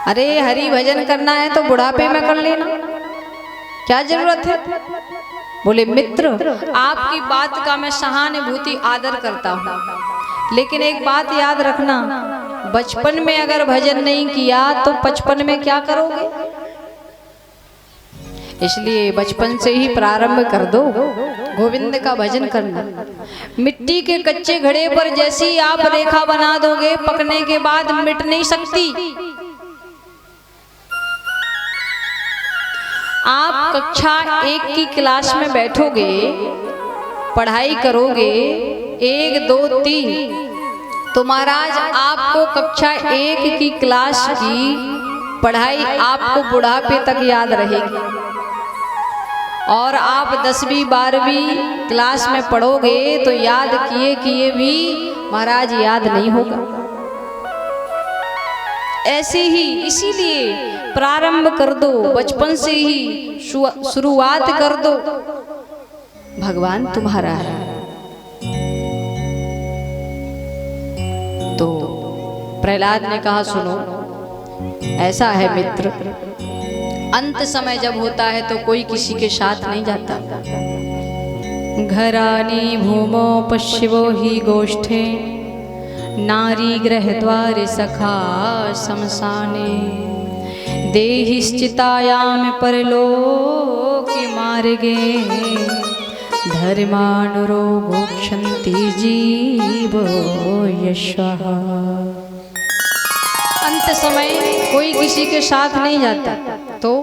अरे हरि भजन करना है तो बुढ़ापे में कर लेना, क्या जरूरत है। बोले मित्र, आपकी बात का मैं सहानुभूति आदर करता हूँ, लेकिन एक बात याद रखना, बचपन में अगर भजन नहीं किया तो बचपन में क्या करोगे। इसलिए बचपन से ही प्रारंभ कर दो गोविंद का भजन करना। मिट्टी के कच्चे घड़े पर जैसी आप रेखा बना दोगे, पकने के बाद मिट नहीं सकती। आप कक्षा 1 की क्लास में बैठोगे, पढ़ाई करोगे 1 2 3, तो महाराज आपको कक्षा 1 की क्लास की पढ़ाई आपको बुढ़ापे तक याद रहेगी, और आप 10वीं 12वीं क्लास में पढ़ोगे तो याद किए किए भी महाराज याद नहीं होगा। ऐसे ही, इसीलिए प्रारंभ कर दो, बचपन से ही शुरुआत कर दो, भगवान तुम्हारा है। तो प्रहलाद ने कहा सुनो, ऐसा है मित्र, अंत समय जब होता है तो कोई किसी के साथ नहीं जाता। घरानी भूमो पश्चिवो ही गोष्ठे, नारी ग्रह द्वारे सखा शमशाने, देहिश्चितायाम परलोके मार्गे, धर्मानुरो मोक्षन्ति जीवो यशः। अंत समय कोई किसी के साथ नहीं जाता। तो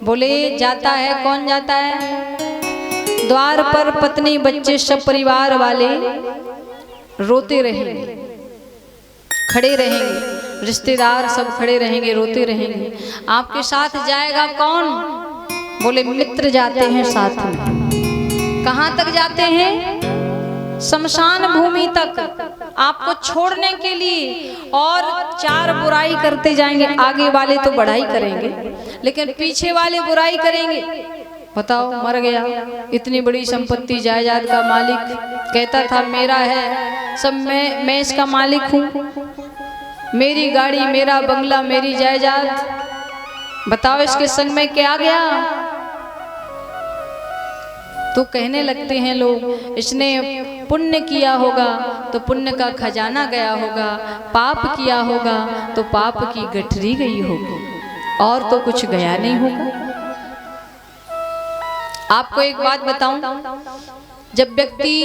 बोले जाता है, कौन जाता है। द्वार पर पत्नी बच्चे सब परिवार वाले रोते रहेंगे, खड़े रहेंगे, रिश्तेदार सब खड़े रहेंगे, रोते रहेंगे। आपके साथ जाएगा कौन। बोले मित्र जाते हैं साथ में। कहाँ तक जाते हैं। शमशान भूमि तक, आपको छोड़ने के लिए। और 4 बुराई करते जाएंगे। आगे वाले तो बढ़ाई करेंगे, लेकिन पीछे वाले बुराई करेंगे। बताओ, मर गया, इतनी बड़ी संपत्ति जायदाद का मालिक, कहता था मेरा है सब, मैं इसका मालिक हूँ, मेरी गाड़ी, मेरा बंगला, मेरी जायदाद। बताओ इसके संग में क्या गया। तो कहने लगते हैं लोग, इसने पुण्य किया होगा तो पुण्य का खजाना गया होगा, पाप किया होगा तो पाप की गठरी गई होगी, और तो कुछ गया नहीं होगा। आपको एक बात बताऊं, जब व्यक्ति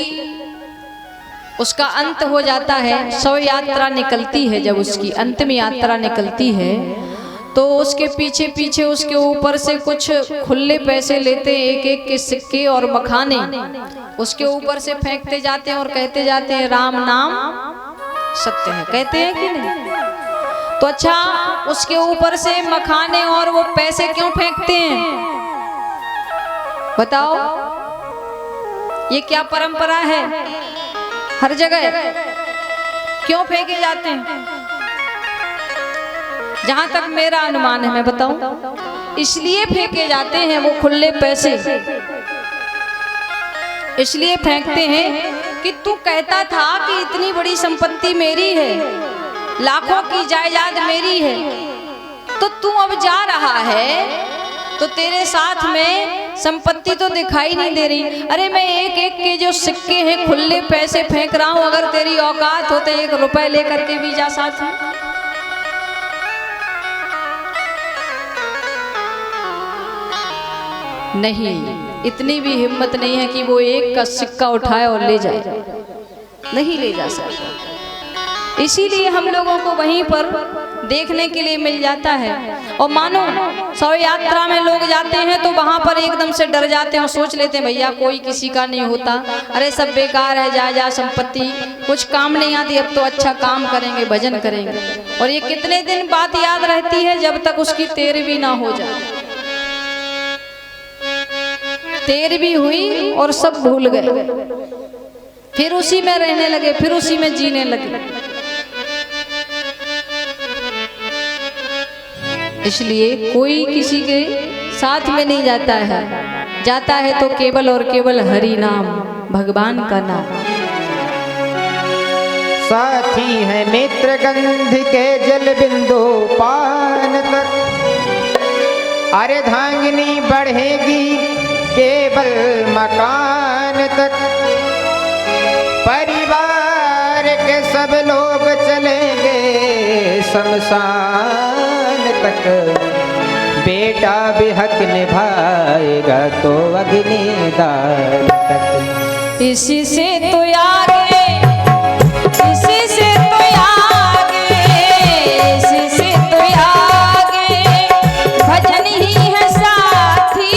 उसका अंत हो जाता है, शव यात्रा निकलती है, जब उसकी अंतिम यात्रा निकलती है तो उसके पीछे पीछे उसके ऊपर से कुछ खुले पैसे लेते हैं, 1-1 के सिक्के और मखाने उसके ऊपर से फेंकते जाते हैं और कहते जाते हैं राम नाम सत्य है। कहते हैं कि नहीं। तो अच्छा, उसके ऊपर से मखाने और वो पैसे क्यों फेंकते हैं बताओ। ये क्या परंपरा है। हर जगह क्यों फेंके जाते हैं। जहां तक मेरा अनुमान है मैं बताऊं, इसलिए फेंके जाते हैं वो खुले पैसे, इसलिए फेंकते हैं कि तू कहता था कि इतनी बड़ी संपत्ति मेरी है, लाखों की जायदाद मेरी है, तो तू अब जा रहा है तो तेरे साथ में संपत्ति तो दिखाई नहीं दे रही। अरे मैं 1-1 के जो सिक्के हैं, खुले पैसे फेंक रहा हूं, अगर तेरी औकात हो तो 1 रुपए लेकर के भी जा साथ में। नहीं, इतनी भी हिम्मत नहीं है कि वो 1 का सिक्का उठाए और ले जाए, नहीं ले जा सकता। इसीलिए हम लोगों को वहीं पर देखने के लिए मिल जाता है। और मानो शव यात्रा में लोग जाते हैं तो वहां पर एकदम से डर जाते हैं और सोच लेते हैं भैया कोई किसी का नहीं होता, अरे सब बेकार है, जा संपत्ति कुछ काम नहीं आती, अब तो अच्छा काम करेंगे, भजन करेंगे। और ये कितने दिन बात याद रहती है, जब तक उसकी 13वीं ना हो जाए। 13वीं हुई और सब भूल गए, फिर उसी में रहने लगे, फिर उसी में जीने लगे। इसलिए कोई किसी के साथ में नहीं जाता है, जाता है तो केवल और केवल हरि नाम, भगवान का नाम। साथी है मित्र गंध के जल बिंदु पान अरे धांगनी बढ़ेगी केवल मकान तक, परिवार के सब लोग चलेंगे शमशान तक। बेटा भी हक निभाएगा तो अग्निदान तक। इसी से तो आगे, इसी से तो आगे, इसी से तो आगे, भजन ही है साथी,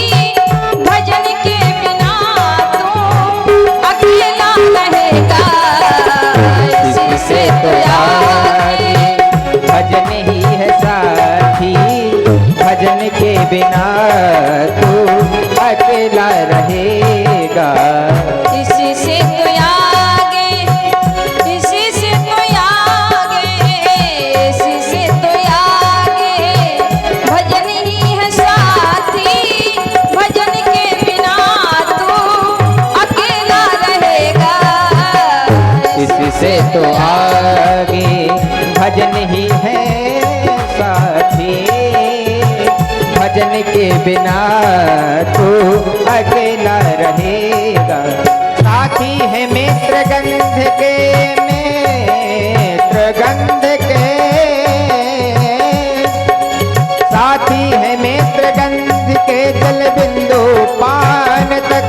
भजन के बिना तू अकेला रहेगा। इसी से तो आगे, भजन ही है साथी, भजन के बिना तू अकेला रहेगा। इसी से तो आगे, इसी से तो आगे, इसी से तो आगे, भजन ही है साथी, भजन के बिना तू अकेला रहेगा। इसी से तो आगे, भजन ही है साथी, भजन के बिना तू अकेला रहेगा। साथी है मित्र गंध के, मित्र गंध के, साथी है मित्र गंध के, जल बिंदु पान तक।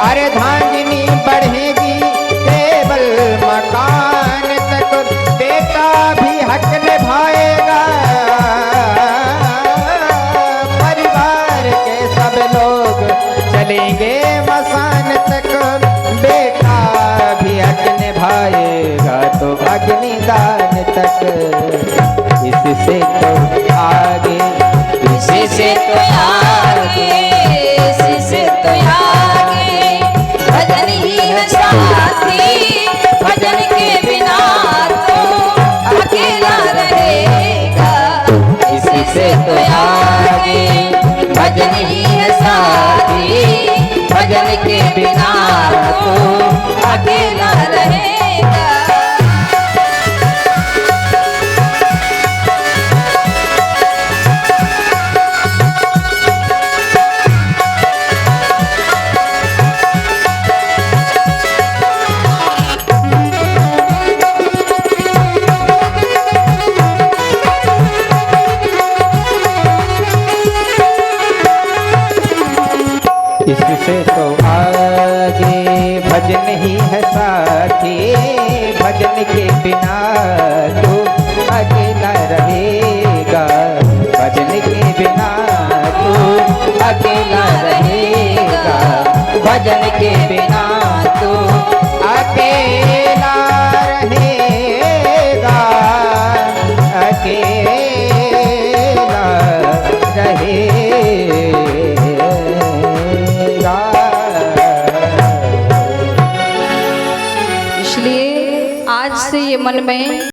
अरे धांगनी बढ़ेगी केवल मकान तक, बेटा भी हक निभाएगा, परिवार के सब लोग चलेंगे मसान तक। बेटा भी हक निभाएगा तो अग्निदान तक। इससे तो आगे, इसी से तो आगे, इसी से तो आगे, भजन ही है साथी, भजन के बिना तू अकेला रहेगा। इसी से तो आगे, भजन ही है साथी, भजन के बिना तू अकेला रहेगा। इससे तो आगे, भजन ही है साथी, भजन के बिना तू अकेला रहेगा। भजन के बिना तू अकेला रहेगा, भजन के बिना तू अकेला रहेगा, अकेला रहेगा। इसलिए आज से ये मन में